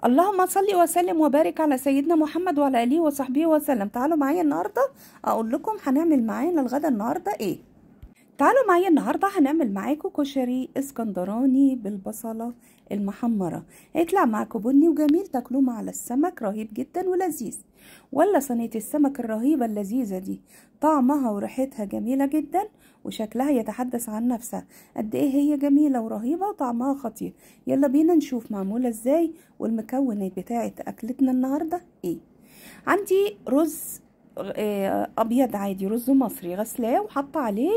اللهم صل وسلم وبارك على سيدنا محمد وعلى اله وصحبه وسلم. تعالوا معايا النهارده اقول لكم هنعمل معانا الغدا النهارده ايه. تعالوا معايا النهارده هنعمل معاكم كشري اسكندراني بالبصله المحمره. هيطلع معاكم بني وجميل تاكلوه مع السمك، رهيب جدا ولذيذ. ولا صينيه السمك الرهيبه اللذيذه دي، طعمها وريحتها جميله جدا وشكلها يتحدث عن نفسها قد ايه هي جميله ورهيبه وطعمها خطير. يلا بينا نشوف معموله ازاي والمكونات بتاعه اكلتنا النهارده ايه. عندي رز ابيض عادي، رز مصري غسلاه وحاطه عليه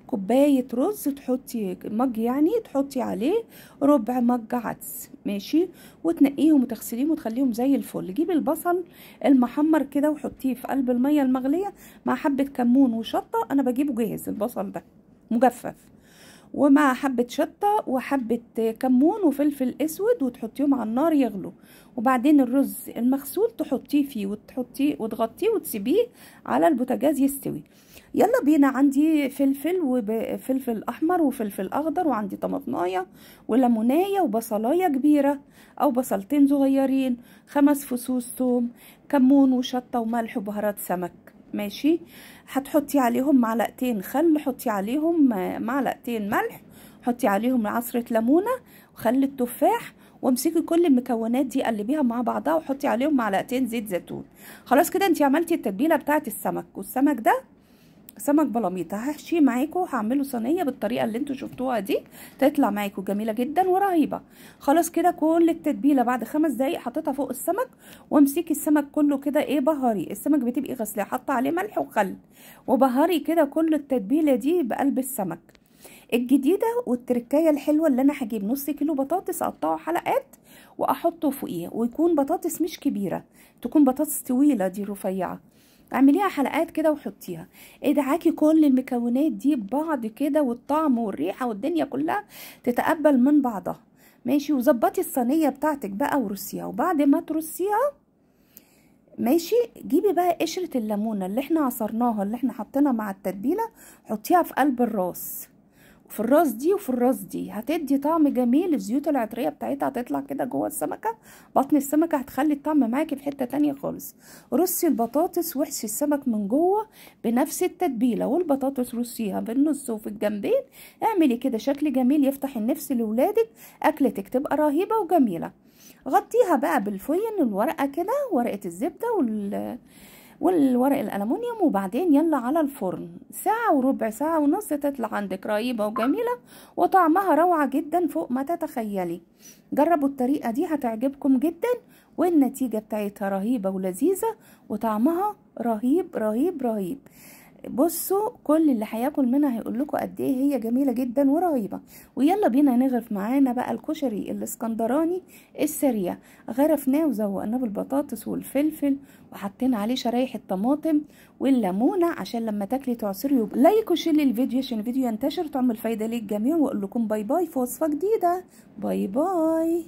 كوبايه رز، تحطي مج يعني تحطي عليه ربع مج عدس، ماشي، وتنقيهم وتغسليهم وتخليهم زي الفل. جيبي البصل المحمر كده وحطيه في قلب الميه المغليه مع حبه كمون وشطه. انا بجيبه جاهز البصل ده مجفف، ومع حبة شطة وحبة كمون وفلفل اسود، وتحطيهم على النار يغلوا. وبعدين الرز المغسول تحطيه فيه وتحطيه وتغطيه وتسيبيه على البوتاجاز يستوي. يلا بينا. عندي فلفل وفلفل احمر وفلفل اخضر، وعندي طماطمايه وليمونايه وبصلايه كبيره او بصلتين صغيرين، 5 فصوص ثوم، كمون وشطه وملح وبهارات سمك، ماشي. هتحطي عليهم معلقتين خل، حطي عليهم معلقتين ملح، حطي عليهم عصرة ليمونة وخل التفاح، وامسكي كل المكونات دي قلبيها مع بعضها وحطي عليهم معلقتين زيت زيتون. خلاص كده انتي عملتي التتبيلة بتاعه السمك. والسمك ده سمك بلاميطه هحشيه معاكم، هعمله صينيه بالطريقه اللي انتوا شفتوها دي، تطلع معاكم جميله جدا ورهيبه. خلاص كده كل التتبيله بعد 5 دقايق حطيتها فوق السمك، وامسكي السمك كله كده ايه بهاري. السمك بتبقي غسلاه حاطه عليه ملح وخل، وبهاري كده كل التتبيله دي بقلب السمك. الجديده والتركايه الحلوه اللي انا هجيب نص كيلو بطاطس اقطعه حلقات واحطه فوقيه، ويكون بطاطس مش كبيره، تكون بطاطس طويله دي رفيعه، اعمليها حلقات كده وحطيها. ادعكي كل المكونات دي ببعض كده، والطعم والريحه والدنيا كلها تتقبل من بعضها، ماشي. وظبطي الصينيه بتاعتك بقى ورصيها. وبعد ما ترصيها ماشي، جيبي بقى قشره الليمونه اللي احنا عصرناها اللي احنا حطينا مع التتبيله، حطيها في قلب الراس، في الراس دي وفي الراس دي، هتدي طعم جميل. الزيوت العطريه بتاعتها هتطلع كده جوه السمكه، بطن السمكه، هتخلي الطعم معاكي في حته تانية خالص. رصي البطاطس واحشي السمك من جوه بنفس التتبيله، والبطاطس رصيها في النص وفي الجنبين. اعملي كده شكل جميل يفتح النفس لاولادك، اكلتك تبقى رهيبه وجميله. غطيها بقى بالفويل الورقه كده، ورقه الزبده والورق الألمونيوم، وبعدين يلا على الفرن ساعة وربع، ساعة ونص، تطلع عندك رهيبة وجميلة وطعمها روعة جدا فوق ما تتخيلي. جربوا الطريقة دي هتعجبكم جدا، والنتيجة بتاعتها رهيبة ولذيذة وطعمها رهيب رهيب رهيب. بصوا كل اللي هياكل منها هيقول لكم قد ايه هي جميله جدا ورهيبه. ويلا بينا نغرف معانا بقى الكشري الاسكندراني السريع. غرفناه وزوقناه بالبطاطس والفلفل، وحطينا عليه شرايح الطماطم والليمونه عشان لما تاكلي تعصري. لايك وشير للفيديو عشان الفيديو ينتشر تعمل فايده للجميع. واقول لكم باي باي في وصفه جديده. باي باي.